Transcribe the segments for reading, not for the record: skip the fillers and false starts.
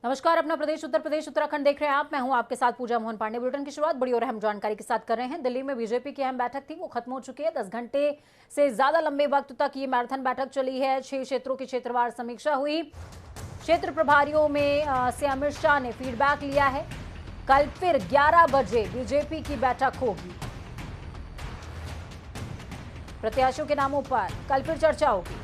नमस्कार, अपना प्रदेश उत्तर प्रदेश उत्तराखंड देख रहे हैं आप। मैं हूं आपके साथ पूजा मोहन पांडे। बुलेटिन की शुरुआत बड़ी और अहम जानकारी के साथ कर रहे हैं। दिल्ली में बीजेपी की अहम बैठक थी, वो खत्म हो चुकी है। 10 घंटे से ज्यादा लंबे वक्त तक ये मैराथन बैठक चली है। 6 क्षेत्रों की क्षेत्रवार समीक्षा हुई। क्षेत्र प्रभारियों में से अमित शाह ने फीडबैक लिया है। कल फिर 11 बजे बीजेपी की बैठक होगी। प्रत्याशियों के नामों पर कल फिर चर्चा होगी।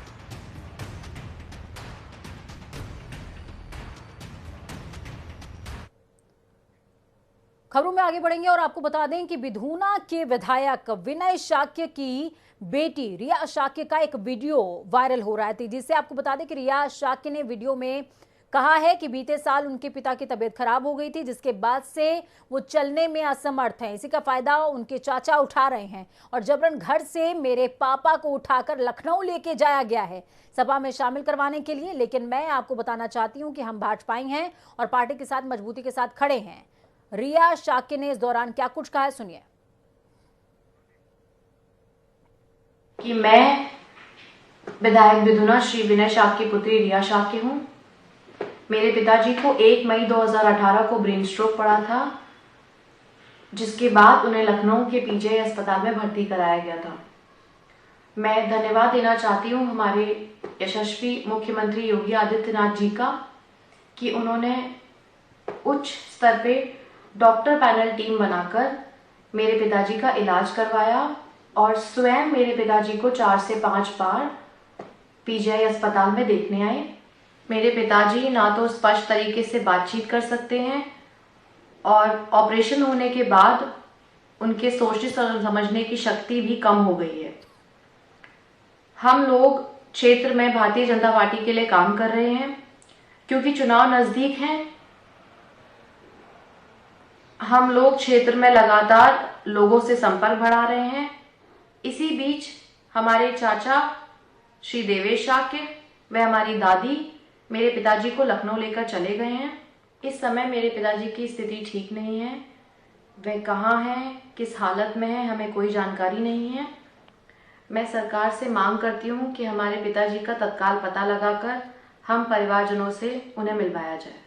खबरों में आगे बढ़ेंगे और आपको बता दें कि विधूना के विधायक विनय शाक्य की बेटी रिया शाक्य का एक वीडियो वायरल हो रहा है तेजी से। आपको बता दें कि रिया शाक्य ने वीडियो में कहा है कि बीते साल उनके पिता की तबीयत खराब हो गई थी, जिसके बाद से वो चलने में असमर्थ हैं। इसी का फायदा उनके चाचा उठा रहे हैं और जबरन घर से मेरे पापा को उठाकर लखनऊ लेके जाया गया है सभा में शामिल करवाने के लिए। लेकिन मैं आपको बताना चाहती हूं कि हम भाजपाई हैं और पार्टी के साथ मजबूती के साथ खड़े हैं। रिया शाक्य ने इस दौरान क्या कुछ कहा है, सुनिए। कि मैं विधायक विधुना श्री विनय शाक्य की पुत्री रिया शाक्य हूं। मेरे पिताजी को 1 मई 2018 को ब्रेन स्ट्रोक पड़ा था, जिसके बाद उन्हें लखनऊ के पीजीआई अस्पताल में भर्ती कराया गया था। मैं धन्यवाद देना चाहती हूं हमारे यशस्वी मुख्यमंत्री योगी आदित्यनाथ जी का कि उन्होंने उच्च स्तर पे डॉक्टर पैनल टीम बनाकर मेरे पिताजी का इलाज करवाया और स्वयं मेरे पिताजी को 4 से 5 बार पीजीआई अस्पताल में देखने आए। मेरे पिताजी ना तो स्पष्ट तरीके से बातचीत कर सकते हैं और ऑपरेशन होने के बाद उनके सोचने समझने की शक्ति भी कम हो गई है। हम लोग क्षेत्र में भारतीय जनता पार्टी के लिए काम कर रहे हैं क्योंकि चुनाव नजदीक हैं। हम लोग क्षेत्र में लगातार लोगों से संपर्क बढ़ा रहे हैं। इसी बीच हमारे चाचा श्री देवेश शाक्य व हमारी दादी मेरे पिताजी को लखनऊ लेकर चले गए हैं। इस समय मेरे पिताजी की स्थिति ठीक नहीं है। वह कहाँ हैं, किस हालत में है, हमें कोई जानकारी नहीं है। मैं सरकार से मांग करती हूँ कि हमारे पिताजी का तत्काल पता लगाकर हम परिवारजनों से उन्हें मिलवाया जाए।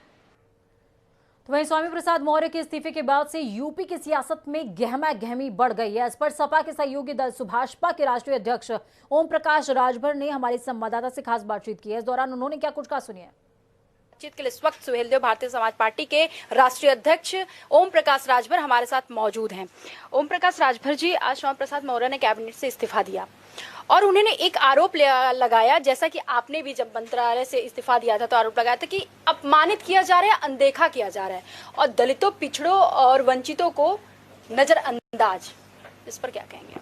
तो वहीं स्वामी प्रसाद मौर्य के इस्तीफे के बाद से यूपी की सियासत में गहमा गहमी बढ़ गई है। इस पर सपा के सहयोगी दल सुभाषपा के राष्ट्रीय अध्यक्ष ओम प्रकाश राजभर ने हमारे संवाददाता से खास बातचीत की है। इस दौरान उन्होंने क्या कुछ कहा, सुनिए। बातचीत के लिए इस वक्त सुहेलदेव भारतीय समाज पार्टी के राष्ट्रीय अध्यक्ष ओम प्रकाश राजभर हमारे साथ मौजूद हैं। ओम प्रकाश राजभर जी, आज स्वामी प्रसाद मौर्य ने कैबिनेट से इस्तीफा दिया और उन्होंने एक आरोप लगाया, जैसा कि आपने भी जब मंत्रालय से इस्तीफा दिया था तो आरोप लगाया था कि अपमानित किया जा रहा है, अनदेखा किया जा रहा है और दलितों, पिछड़ों और वंचितों को नजरअंदाज। इस पर क्या कहेंगे?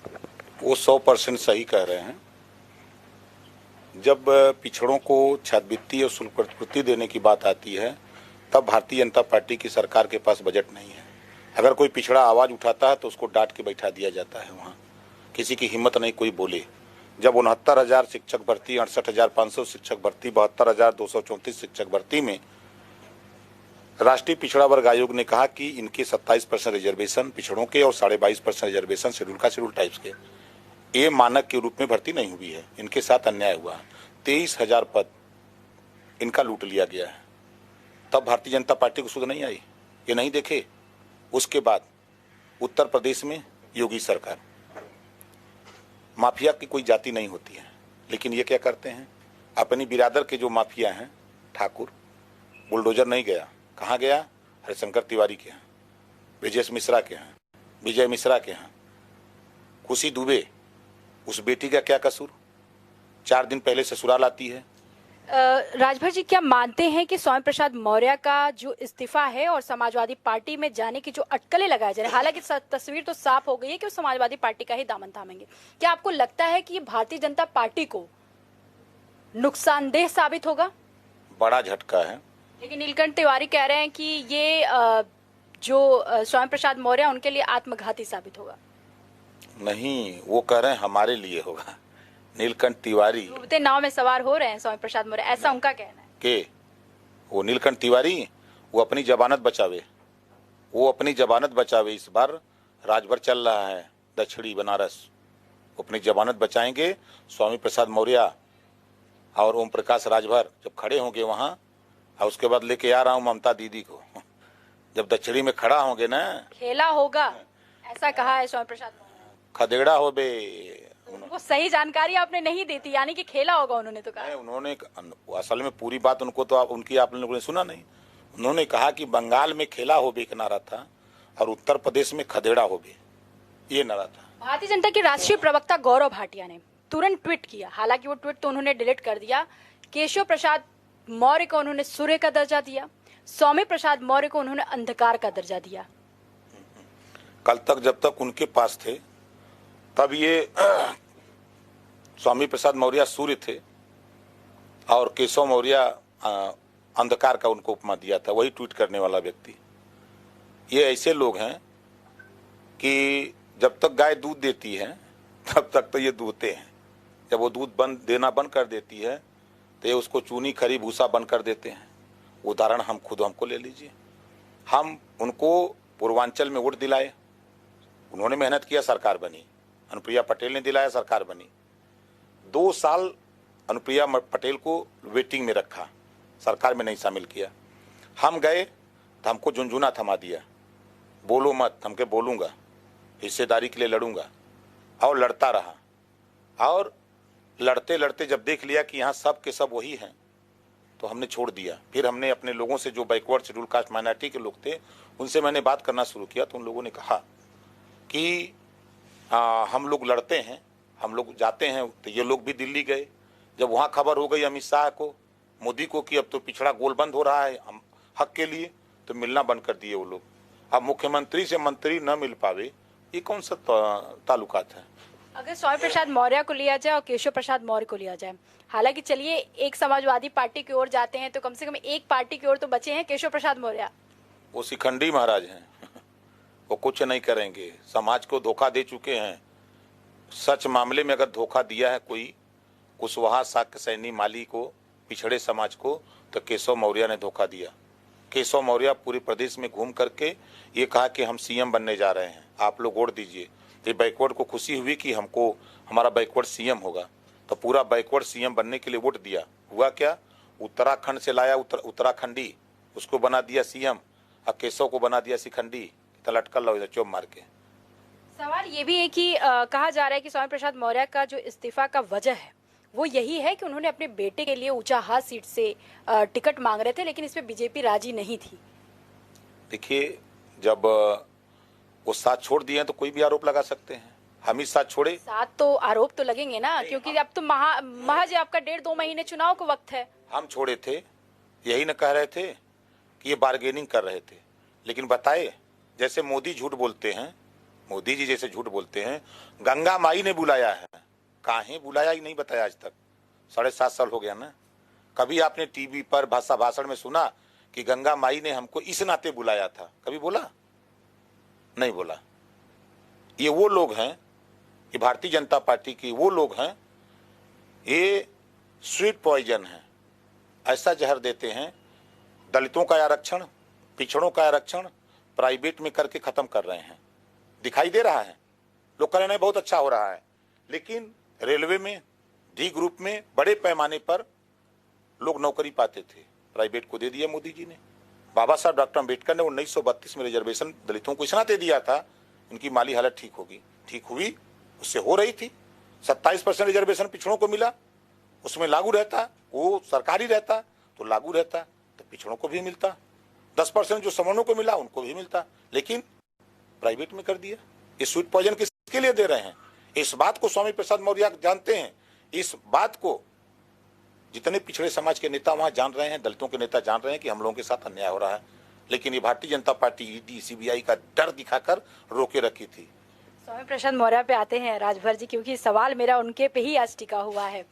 वो 100% सही कह रहे हैं। जब पिछड़ों को छात्रवृत्ति और शुल्क प्रतिपूर्ति देने की बात आती है तब भारतीय जनता पार्टी की सरकार के पास बजट नहीं है। अगर कोई पिछड़ा आवाज उठाता है तो उसको डांट के बैठा दिया जाता है। वहाँ किसी की हिम्मत नहीं कोई बोले। जब 69,000 शिक्षक भर्ती, 68,500 शिक्षक भर्ती, 72,234 शिक्षक भर्ती में राष्ट्रीय पिछड़ा वर्ग आयोग ने कहा कि इनके 27% रिजर्वेशन पिछड़ों के और 22.5% रिजर्वेशन शेड्यूल का शेड्यूल टाइप्स के, ये मानक के रूप में भर्ती नहीं हुई है। इनके साथ अन्याय हुआ। 23,000 पद इनका लूट लिया गया है। तब भारतीय जनता पार्टी को सुध नहीं आई, ये नहीं देखे। उसके बाद उत्तर प्रदेश में योगी सरकार, माफिया की कोई जाति नहीं होती है, लेकिन ये क्या करते हैं, अपनी बिरादर के जो माफिया हैं ठाकुर, बुलडोजर नहीं गया, कहाँ गया, हरिशंकर तिवारी के यहाँ, ब्रजेश मिश्रा के यहाँ, विजय मिश्रा के यहाँ, खुशी दुबे, उस बेटी का क्या कसूर, 4 दिन पहले ससुराल आती है। राजभर जी, क्या मानते हैं कि स्वामी प्रसाद मौर्य का जो इस्तीफा है और समाजवादी पार्टी में जाने की जो अटकलें लगाए जा रहे हैं, हालांकि तस्वीर तो साफ हो गई है कि वो समाजवादी पार्टी का ही दामन थामेंगे, क्या आपको लगता है कि ये भारतीय जनता पार्टी को नुकसानदेह साबित होगा? बड़ा झटका है। लेकिन नीलकंठ तिवारी कह रहे हैं कि ये जो स्वामी प्रसाद मौर्य उनके लिए आत्मघाती साबित होगा। नहीं, वो कह रहे हैं हमारे लिए होगा। नीलकंठ तिवारी डूबते नाव में सवार हो रहे हैं स्वामी प्रसाद मौर्य, ऐसा उनका कहना है। के वो नीलकंठ तिवारी वो अपनी जमानत बचावे, वो अपनी जमानत बचावे। इस बार राजभर चल रहा है दक्षिणी बनारस, वो अपनी जमानत बचाएंगे। स्वामी प्रसाद मौर्य और ओम प्रकाश राजभर जब खड़े होंगे वहाँ और उसके बाद लेके आ रहा हूँ ममता दीदी को। जब दक्षिणी में खड़ा होंगे ना, खेला होगा, ऐसा कहा है स्वामी प्रसाद मौर्य। खदेड़ा हो बे। वो सही जानकारी आपने नहीं दी थी, यानी कि खेला होगा उन्होंने तो कहा। उन्होंने असल में पूरी बात उनको तो आप लोगों ने सुना नहीं। उन्होंने कहा कि बंगाल में खेला हो बे का नारा था और उत्तर प्रदेश में खदेड़ा हो बे, ये नारा था। भारतीय जनता के राष्ट्रीय प्रवक्ता गौरव भाटिया ने तुरंत ट्वीट किया, हालांकि वो ट्वीट तो उन्होंने डिलीट कर दिया। केशव प्रसाद मौर्य को उन्होंने सूर्य का दर्जा दिया, स्वामी प्रसाद मौर्य को उन्होंने अंधकार का दर्जा दिया। कल तक जब तक उनके पास थे तब ये स्वामी प्रसाद मौर्य सूर्य थे और केशव मौर्य अंधकार का उनको उपमा दिया था, वही ट्वीट करने वाला व्यक्ति। ये ऐसे लोग हैं कि जब तक गाय दूध देती है तब तक तो ये दूहते हैं, जब वो दूध देना बंद कर देती है तो ये उसको चूनी खरी भूसा बंद कर देते हैं। उदाहरण हमको ले लीजिए। हम उनको पूर्वांचल में वोट दिलाए, उन्होंने मेहनत किया, सरकार बनी। अनुप्रिया पटेल ने दिलाया, सरकार बनी। 2 साल अनुप्रिया पटेल को वेटिंग में रखा, सरकार में नहीं शामिल किया। हम गए तो हमको झुनझुना थमा दिया, बोलो मत, हमके बोलूँगा, हिस्सेदारी के लिए लड़ूंगा, और लड़ता रहा। और लड़ते लड़ते जब देख लिया कि यहाँ सब के सब वही हैं तो हमने छोड़ दिया। फिर हमने अपने लोगों से, जो बैकवर्ड शेड्यूल कास्ट माइनॉरिटी के लोग थे, उनसे मैंने बात करना शुरू किया। तो उन लोगों ने कहा कि हम लोग लड़ते हैं, हम लोग जाते हैं। तो ये लोग भी दिल्ली गए। जब वहाँ खबर हो गई अमित शाह को, मोदी को, कि अब तो पिछड़ा गोलबंद हो रहा है हक के लिए, तो मिलना बंद कर दिए वो लोग। अब मुख्यमंत्री से मंत्री न मिल पावे, ये कौन सा ताल्लुकात है? अगर स्वामी प्रसाद मौर्य को लिया जाए और केशव प्रसाद मौर्य को लिया जाए, हालांकि चलिए एक समाजवादी पार्टी की ओर जाते हैं तो कम से कम एक पार्टी की ओर तो बचे हैं केशव प्रसाद मौर्य। वो शिखंडी महाराज हैं, वो कुछ नहीं करेंगे, समाज को धोखा दे चुके हैं। सच मामले में अगर धोखा दिया है कोई कुशवाहा, शाक्य सैनी, माली को, पिछड़े समाज को, तो केशव मौर्य ने धोखा दिया। केशव मौर्य पूरे प्रदेश में घूम करके ये कहा कि हम सीएम बनने जा रहे हैं, आप लोग वोट दीजिए। तो बैकवर्ड को खुशी हुई कि हमको हमारा बैकवर्ड सीएम होगा, तो पूरा बैकवर्ड सीएम बनने के लिए वोट दिया। हुआ क्या? उत्तराखंड से लाया उत्तराखंडी, उसको बना दिया सीएम, और केशव को बना दिया शिखंडी। तो लटकल लो चोप मार के। सवाल ये भी है कि कहा जा रहा है कि स्वामी प्रसाद मौर्य का जो इस्तीफा का वजह है वो यही है कि उन्होंने अपने बेटे के लिए ऊंचाहार सीट से टिकट मांग रहे थे, लेकिन इसमें बीजेपी राजी नहीं थी। देखिए, जब वो साथ छोड़ दिए तो कोई भी आरोप लगा सकते हैं। हम ही साथ छोड़े, साथ तो आरोप तो लगेंगे ना, क्योंकि अब तो महज आपका 1.5-2 महीने चुनाव का वक्त है। हम छोड़े थे, यही न कह रहे थे कि ये बार्गेनिंग कर रहे थे। लेकिन बताए, जैसे मोदी झूठ बोलते हैं, मोदी जी जैसे झूठ बोलते हैं, गंगा माई ने बुलाया है, काहे बुलाया ही नहीं बताया आज तक। 7.5 साल हो गया ना। कभी आपने टीवी पर भाषण में सुना कि गंगा माई ने हमको इस नाते बुलाया था? कभी बोला? नहीं बोला। ये वो लोग हैं, ये भारतीय जनता पार्टी की वो लोग हैं, ये स्वीट पॉइजन है। ऐसा जहर देते हैं, दलितों का आरक्षण, पिछड़ों का आरक्षण प्राइवेट में करके खत्म कर रहे हैं। दिखाई दे रहा है, लोग कह रहे हैं बहुत अच्छा हो रहा है, लेकिन रेलवे में, डी ग्रुप में बड़े पैमाने पर लोग नौकरी पाते थे, प्राइवेट को दे दिया मोदी जी ने। बाबा साहब डॉक्टर अम्बेडकर ने 1932 में रिजर्वेशन दलितों को इसना दे दिया था, उनकी माली हालत ठीक होगी। ठीक हुई, उससे हो रही थी। 27% रिजर्वेशन पिछड़ों को मिला, उसमें लागू रहता, वो सरकारी रहता तो लागू रहता, तो पिछड़ों को भी मिलता। 10% जो सवर्णों को मिला उनको भी मिलता, लेकिन प्राइवेट में कर दिया। ये स्वीट पॉइजन किसके लिए दे रहे हैं? इस बात को स्वामी प्रसाद मौर्य जानते हैं। इस बात को जितने पिछड़े समाज के नेता वहां जान रहे हैं, दलितों के नेता जान रहे हैं कि हम लोगों के साथ अन्याय हो रहा है, लेकिन ये Bharatiya Janata party ED CBI का डर दिखाकर रोके रखी थी। स्वामी प्रसाद मौर्य पे आते हैं राजभर जी, क्योंकि सवाल मेरा उनके पे ही आज टिका हुआ है।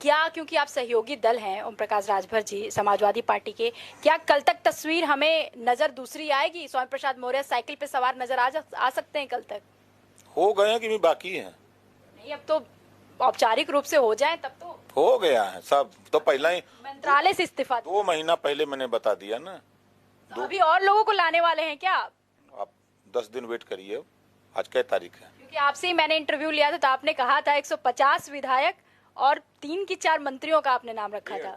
क्या, क्योंकि आप सहयोगी दल हैं ओम प्रकाश राजभर जी समाजवादी पार्टी के, क्या कल तक तस्वीर हमें नजर दूसरी आएगी? स्वामी प्रसाद मौर्य साइकिल पे सवार नजर आ सकते हैं कल तक? हो गए हैं कि भी बाकी है? नहीं, अब तो औपचारिक रूप से हो जाए तब तो हो गया है सब। तो पहला ही मंत्रालय से इस्तीफा 2 महीना पहले मैंने बता दिया ना। तो अभी और लोगों को लाने वाले हैं क्या? आप 10 दिन वेट करिए। आज क्या तारीख है? क्योंकि आपसे ही मैंने इंटरव्यू लिया था तो आपने कहा था 150 विधायक और 3 की 4 मंत्रियों का आपने नाम रखा था।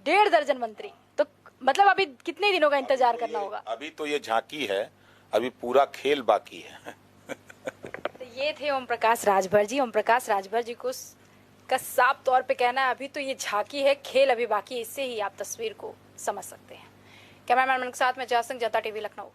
1.5 दर्जन मंत्री। तो मतलब अभी कितने दिनों का इंतजार करना होगा? अभी तो ये झांकी है, अभी पूरा खेल बाकी है। तो ये थे ओम प्रकाश राजभर जी। ओम प्रकाश राजभर जी को का साफ तौर पे कहना है अभी तो ये झांकी है, खेल अभी बाकी है। इससे ही आप तस्वीर को समझ सकते हैं। कैमरामैन के साथ में जय सिंह, जनता टीवी, लखनऊ।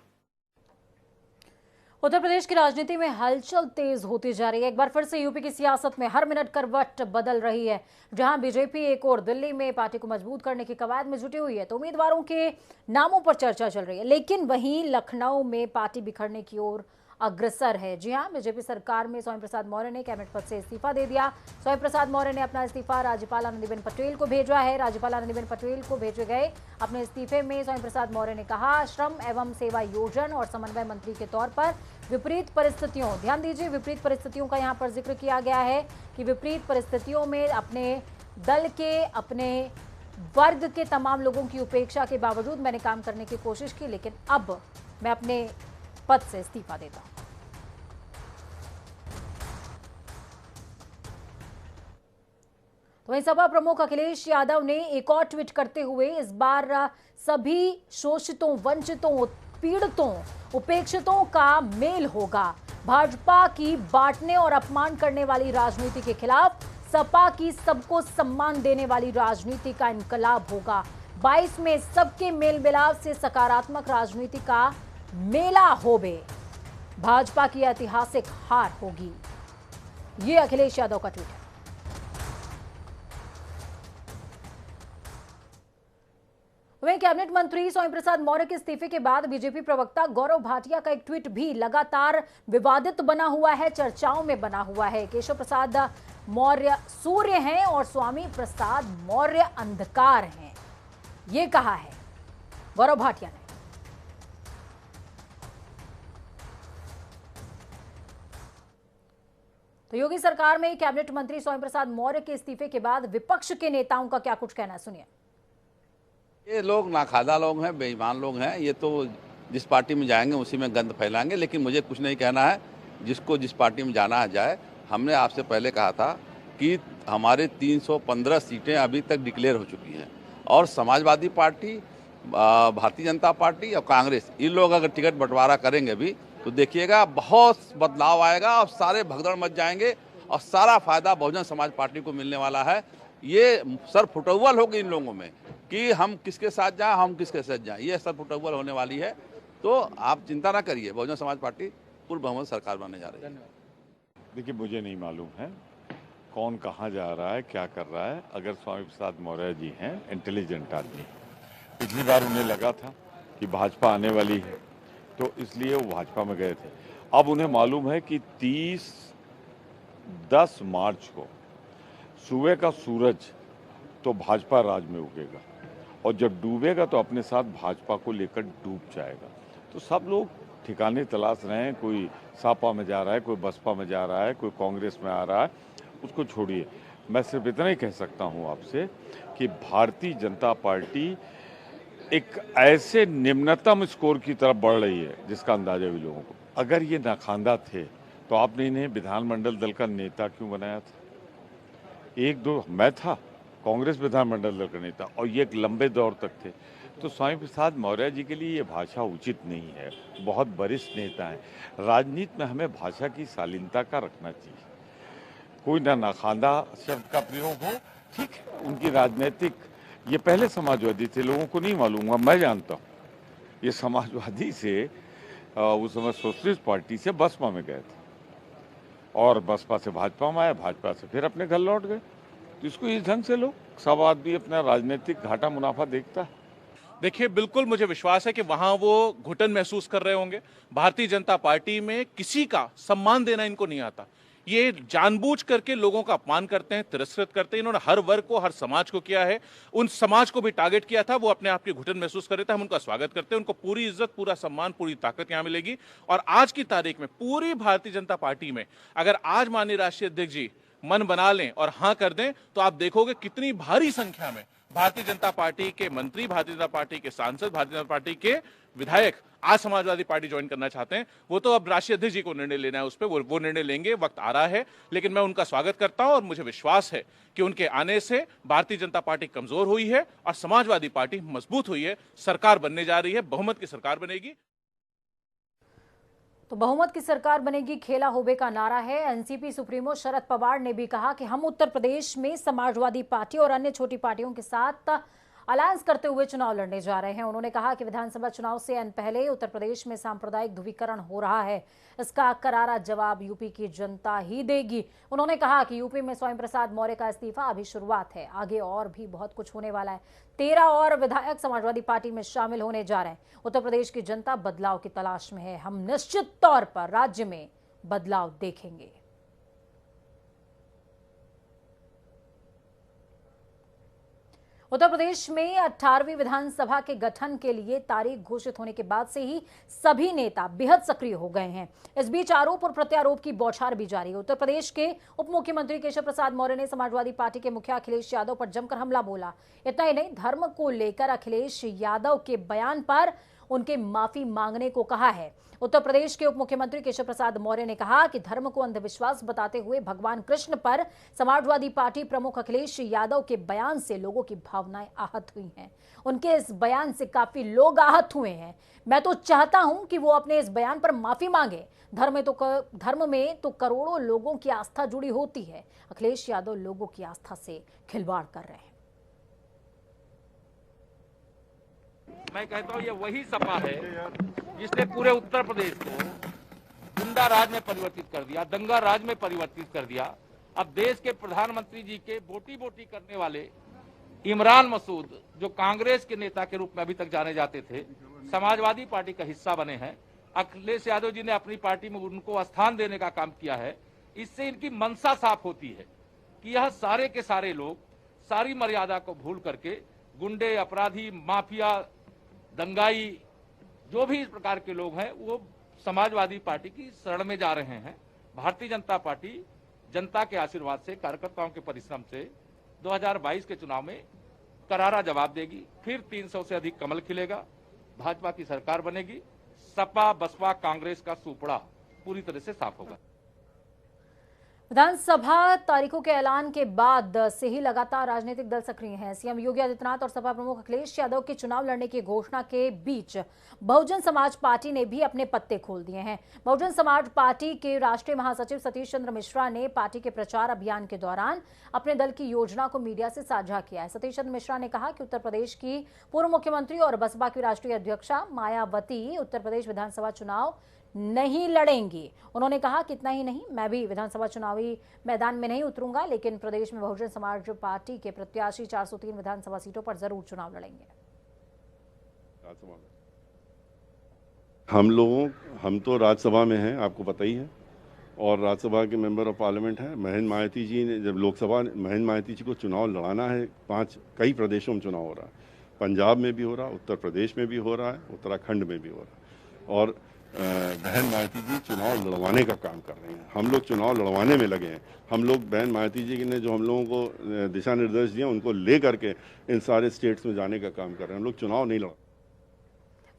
उत्तर प्रदेश की राजनीति में हलचल तेज होती जा रही है। एक बार फिर से यूपी की सियासत में हर मिनट करवट बदल रही है। जहां बीजेपी एक और दिल्ली में पार्टी को मजबूत करने की कवायद में जुटी हुई है तो उम्मीदवारों के नामों पर चर्चा चल रही है, लेकिन वहीं लखनऊ में पार्टी बिखरने की ओर अग्रसर है। जी हां, बीजेपी सरकार में स्वामी प्रसाद मौर्य ने कैबिनेट पद से इस्तीफा दे दिया। स्वामी प्रसाद मौर्य ने अपना इस्तीफा राज्यपाल आनंदीबेन पटेल को भेजा है। राज्यपाल आनंदीबेन पटेल को भेजे गए अपने इस्तीफे में स्वामी प्रसाद मौर्य ने कहा, श्रम एवं सेवा योजन और समन्वय मंत्री के तौर पर विपरीत परिस्थितियों, ध्यान दीजिए, विपरीत परिस्थितियों का यहाँ पर जिक्र किया गया है कि विपरीत परिस्थितियों में अपने दल के, अपने वर्ग के तमाम लोगों की उपेक्षा के बावजूद मैंने काम करने की कोशिश की, लेकिन अब मैं अपने पद से इस्तीफा देता हूं। तो वहीं सपा प्रमुख अखिलेश यादव ने एक और ट्वीट करते हुए इस बार सभी शोषितों, वंचितों, पीड़ितों, उपेक्षितों का मेल होगा। भाजपा की बांटने और अपमान करने वाली राजनीति के खिलाफ सपा की सबको सम्मान देने वाली राजनीति का इनकलाब होगा। 22 में सबके मेल मिलाप से सकारात्मक राजनीति का मेला होबे। भाजपा की ऐतिहासिक हार होगी। ये अखिलेश यादव का ट्वीट है। वहीं कैबिनेट मंत्री स्वामी प्रसाद मौर्य के इस्तीफे के बाद बीजेपी प्रवक्ता गौरव भाटिया का एक ट्वीट भी लगातार विवादित बना हुआ है, चर्चाओं में बना हुआ है। केशव प्रसाद मौर्य सूर्य हैं और स्वामी प्रसाद मौर्य अंधकार हैं, ये कहा है गौरव भाटिया ने। तो योगी सरकार में कैबिनेट मंत्री स्वामी प्रसाद मौर्य के इस्तीफे के बाद विपक्ष के नेताओं का क्या कुछ कहना है, सुनिए। ये लोग नाखादा लोग हैं, बेईमान लोग हैं। ये तो जिस पार्टी में जाएंगे उसी में गंद फैलाएंगे, लेकिन मुझे कुछ नहीं कहना है। जिसको जिस पार्टी में जाना जाए। हमने आपसे पहले कहा था कि हमारे 315 सीटें अभी तक डिक्लेयर हो चुकी हैं और समाजवादी पार्टी, भारतीय जनता पार्टी और कांग्रेस, इन लोग अगर टिकट बंटवारा करेंगे भी तो देखिएगा बहुत बदलाव आएगा और सारे भगदड़ मच जाएंगे और सारा फायदा बहुजन समाज पार्टी को मिलने वाला है। ये सर फुटौवल होगी इन लोगों में कि हम किसके साथ जाएं, हम किसके साथ जाएं, ये सर फुटौवल होने वाली है। तो आप चिंता ना करिए, बहुजन समाज पार्टी पूर्ण बहुमत सरकार बनने जा रही है। देखिए, मुझे नहीं मालूम है कौन कहाँ जा रहा है, क्या कर रहा है। अगर स्वामी प्रसाद मौर्य जी हैं इंटेलिजेंट आदमी, पिछली बार उन्हें लगा था कि भाजपा आने वाली है तो इसलिए वो भाजपा में गए थे। अब उन्हें मालूम है कि 10 मार्च को सुबह का सूरज तो भाजपा राज में उगेगा और जब डूबेगा तो अपने साथ भाजपा को लेकर डूब जाएगा। तो सब लोग ठिकाने तलाश रहे हैं, कोई सपा में जा रहा है, कोई बसपा में जा रहा है, कोई कांग्रेस में आ रहा है, उसको छोड़िए। मैं सिर्फ इतना ही कह सकता हूं आपसे कि भारतीय जनता पार्टी एक ऐसे निम्नतम स्कोर की तरफ बढ़ रही है जिसका अंदाजा भी लोगों को। अगर ये नाखांदा थे तो आपने इन्हें विधानमंडल दल का नेता क्यों बनाया था? एक दो मैं था कांग्रेस विधानमंडल दल का नेता और ये एक लंबे दौर तक थे। तो स्वामी प्रसाद मौर्य जी के लिए ये भाषा उचित नहीं है। बहुत वरिष्ठ नेता हैं। राजनीति में हमें भाषा की शालीनता का रखना चाहिए। कोई ना नाखांदा शब्द का प्रयोग हो, ठीक है, उनकी राजनीतिक, ये पहले समाजवादी थे, लोगों को नहीं मालूम, मैं जानता हूँ। ये समाजवादी से उस समय सोशलिस्ट पार्टी से बसपा में गए थे और बसपा से भाजपा में आए, भाजपा से फिर अपने घर लौट गए। तो इसको इस ढंग से लोग, सब आदमी अपना राजनीतिक घाटा मुनाफा देखता है। देखिए, बिल्कुल मुझे विश्वास है कि वहां वो घुटन महसूस कर रहे होंगे। भारतीय जनता पार्टी में किसी का सम्मान देना इनको नहीं आता। ये जानबूझ करके लोगों का अपमान करते हैं, तिरस्कृत करते हैं। इन्होंने हर वर्ग को, हर समाज को किया है। उन समाज को भी टारगेट किया था। वो अपने आप की घुटन महसूस कर रहे थे। हम उनका स्वागत करते हैं। उनको पूरी इज्जत, पूरा सम्मान, पूरी ताकत यहां मिलेगी। और आज की तारीख में पूरी भारतीय जनता पार्टी में अगर आज माननीय राष्ट्रीय अध्यक्ष जी मन बना लें और हां कर दें तो आप देखोगे कितनी भारी संख्या में भारतीय जनता पार्टी के मंत्री, भारतीय जनता पार्टी के सांसद, भारतीय जनता पार्टी के विधायक आज समाजवादी पार्टी ज्वाइन करना चाहते हैं। वो तो अब राष्ट्रीय अध्यक्ष जी को निर्णय लेना है, उस पर वो निर्णय लेंगे, वक्त आ रहा है। लेकिन मैं उनका स्वागत करता हूं और मुझे विश्वास है कि उनके आने से भारतीय जनता पार्टी कमजोर हुई है और समाजवादी पार्टी मजबूत हुई है। सरकार बनने जा रही है, बहुमत की सरकार बनेगी। तो बहुमत की सरकार बनेगी, खेला होबे का नारा है। एनसीपी सुप्रीमो शरद पवार ने भी कहा कि हम उत्तर प्रदेश में समाजवादी पार्टी और अन्य छोटी पार्टियों के साथ अलायंस करते हुए चुनाव लड़ने जा रहे हैं। उन्होंने कहा कि विधानसभा चुनाव से अन पहले उत्तर प्रदेश में सांप्रदायिक ध्रुवीकरण हो रहा है, इसका करारा जवाब यूपी की जनता ही देगी। उन्होंने कहा कि यूपी में स्वयं प्रसाद मौर्य का इस्तीफा अभी शुरुआत है, आगे और भी बहुत कुछ होने वाला है। 13 और विधायक समाजवादी पार्टी में शामिल होने जा रहे हैं। उत्तर प्रदेश की जनता बदलाव की तलाश में है। हम निश्चित तौर पर राज्य में बदलाव देखेंगे। उत्तर प्रदेश में 18वीं विधानसभा के गठन के लिए तारीख घोषित होने के बाद से ही सभी नेता बेहद सक्रिय हो गए हैं। इस बीच आरोप और प्रत्यारोप की बौछार भी जारी है। उत्तर प्रदेश के उप मुख्यमंत्री केशव प्रसाद मौर्य ने समाजवादी पार्टी के मुखिया अखिलेश यादव पर जमकर हमला बोला। इतना ही नहीं, धर्म को लेकर अखिलेश यादव के बयान पर उनके माफी मांगने को कहा है। उत्तर प्रदेश के उप मुख्यमंत्री केशव प्रसाद मौर्य ने कहा कि धर्म को अंधविश्वास बताते हुए भगवान कृष्ण पर समाजवादी पार्टी प्रमुख अखिलेश यादव के बयान से लोगों की भावनाएं आहत हुई हैं। उनके इस बयान से काफी लोग आहत हुए हैं। मैं तो चाहता हूं कि वो अपने इस बयान पर माफी मांगे। धर्म में तो करोड़ों लोगों की आस्था जुड़ी होती है। अखिलेश यादव लोगों की आस्था से खिलवाड़ कर रहे हैं। मैं कहता हूँ ये वही सपा है जिसने पूरे उत्तर प्रदेश को गुंडा राज में परिवर्तित कर दिया, दंगा राज में परिवर्तित कर दिया। अब देश के प्रधानमंत्री जी के बोटी बोटी करने वाले इमरान मसूद, जो कांग्रेस के नेता के रूप में अभी तक जाने जाते थे, समाजवादी पार्टी का हिस्सा बने हैं। अखिलेश यादव जी ने अपनी पार्टी में उनको स्थान देने का काम किया है। इससे इनकी मंशा साफ होती है कि यह सारे के सारे लोग सारी मर्यादा को भूल करके गुंडे, अपराधी, माफिया, दंगाई, जो भी इस प्रकार के लोग हैं, वो समाजवादी पार्टी की शरण में जा रहे हैं। भारतीय जनता पार्टी जनता के आशीर्वाद से, कार्यकर्ताओं के परिश्रम से 2022 के चुनाव में करारा जवाब देगी। फिर 300 से अधिक कमल खिलेगा, भाजपा की सरकार बनेगी, सपा बसपा कांग्रेस का सुपड़ा पूरी तरह से साफ होगा। विधानसभा तारीखों के ऐलान के बाद से ही लगातार राजनीतिक दल सक्रिय हैं। सीएम योगी आदित्यनाथ और सपा प्रमुख अखिलेश यादव के चुनाव लड़ने की घोषणा के बीच बहुजन समाज पार्टी ने भी अपने पत्ते खोल दिए हैं। बहुजन समाज पार्टी के राष्ट्रीय महासचिव सतीश चंद्र मिश्रा ने पार्टी के प्रचार अभियान के दौरान अपने दल की योजना को मीडिया से साझा किया है। सतीश चंद्र मिश्रा ने कहा कि उत्तर प्रदेश की पूर्व मुख्यमंत्री और बसपा की राष्ट्रीय अध्यक्षा मायावती उत्तर प्रदेश विधानसभा चुनाव नहीं लड़ेंगी। उन्होंने कहा कि इतना ही नहीं, मैं भी विधानसभा चुनावी मैदान में नहीं उतरूंगा, लेकिन प्रदेश में बहुजन समाज पार्टी के प्रत्याशी 403 विधानसभा सीटों पर जरूर चुनाव लड़ेंगे। हम तो राज्यसभा में हैं, आपको पता ही है, और राज्यसभा के मेंबर ऑफ पार्लियामेंट हैं। महेंद्र मायावती जी ने, जब लोकसभा महेंद्र मायावती जी को चुनाव लड़ाना है, कई प्रदेशों में चुनाव हो रहा है, पंजाब में भी हो रहा है, उत्तर प्रदेश में भी हो रहा है, उत्तराखंड में भी हो रहा है, और बहन मायावती जी चुनाव लड़वाने का काम कर रहे हैं। हम लोग चुनाव लड़वाने में लगे हैं। हम लोग बहन मायावती जी ने जो हम लोगों को दिशा निर्देश दिए, उनको ले करके इन सारे स्टेट्स में जाने का काम कर रहे हैं। हम लोग चुनाव नहीं लड़।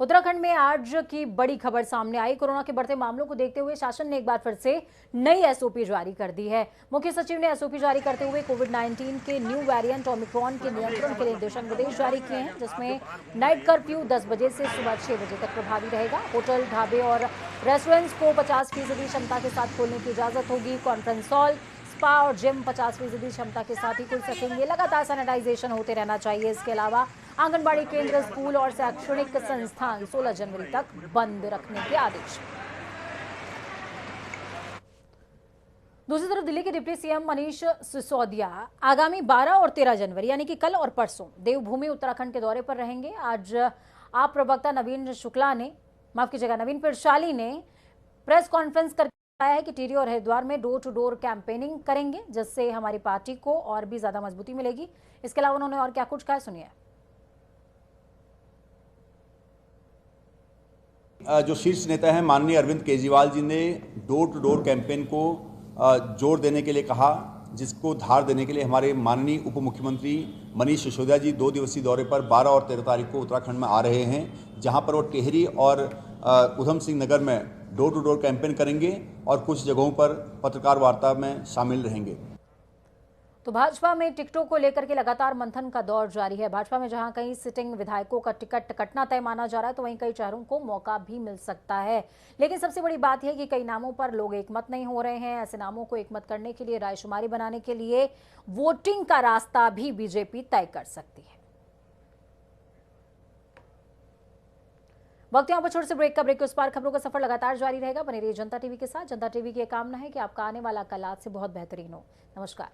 उत्तराखंड में आज की बड़ी खबर सामने आई। कोरोना के बढ़ते मामलों को देखते हुए शासन ने एक बार फिर से नई एसओपी जारी कर दी है। मुख्य सचिव ने एसओपी जारी करते हुए कोविड-19 के न्यू वेरिएंट ओमिक्रॉन के नियंत्रण के लिए दिशा निर्देश जारी किए हैं, जिसमें नाइट कर्फ्यू 10 बजे से सुबह 6 बजे तक प्रभावी रहेगा। होटल, ढाबे और रेस्टोरेंट्स को 50% क्षमता के साथ खोलने की इजाजत होगी। कॉन्फ्रेंस हॉल, स्पा और जिम 50% क्षमता के साथ ही खुल सकेंगे। लगातार सैनिटाइजेशन होते रहना चाहिए। इसके अलावा आंगनबाड़ी केंद्र, स्कूल और शैक्षणिक संस्थान 16 जनवरी तक बंद रखने के आदेश। दूसरी तरफ दिल्ली के डिप्टी सीएम मनीष सिसोदिया आगामी 12 और 13 जनवरी यानी कि कल और परसों देवभूमि उत्तराखंड के दौरे पर रहेंगे। आज आप प्रवक्ता नवीन पिरशाली ने प्रेस कॉन्फ्रेंस करके बताया है कि टिहरी और हरिद्वार में डोर टू डोर कैंपेनिंग करेंगे, जिससे हमारी पार्टी को और भी ज्यादा मजबूती मिलेगी। इसके अलावा उन्होंने और क्या कुछ कहा, सुनिए। जो शीर्ष नेता हैं माननीय अरविंद केजरीवाल जी ने डोर टू डोर कैंपेन को जोर देने के लिए कहा। जिसको धार देने के लिए हमारे माननीय उप मुख्यमंत्री मनीष सिसोदिया जी 2 दिवसीय दौरे पर 12 और 13 तारीख को उत्तराखंड में आ रहे हैं, जहां पर वो टिहरी और उधम सिंह नगर में डोर टू डोर कैंपेन करेंगे और कुछ जगहों पर पत्रकार वार्ता में शामिल रहेंगे। तो भाजपा में टिकटों को लेकर के लगातार मंथन का दौर जारी है। भाजपा में जहां कई सिटिंग विधायकों का टिकट कटना तय माना जा रहा है, तो वहीं कई चेहरों को मौका भी मिल सकता है। लेकिन सबसे बड़ी बात यह है कि कई नामों पर लोग एकमत नहीं हो रहे हैं। ऐसे नामों को एकमत करने के लिए, रायशुमारी बनाने के लिए वोटिंग का रास्ता भी बीजेपी तय कर सकती है। वक्त यहाँ पर छोटे से ब्रेक का। ब्रेक के उस पार खबरों का सफर लगातार जारी रहेगा। बने रहिए जनता टीवी के साथ। जनता टीवी की कामना है कि आपका आने वाला कल आज से बहुत बेहतरीन हो। नमस्कार।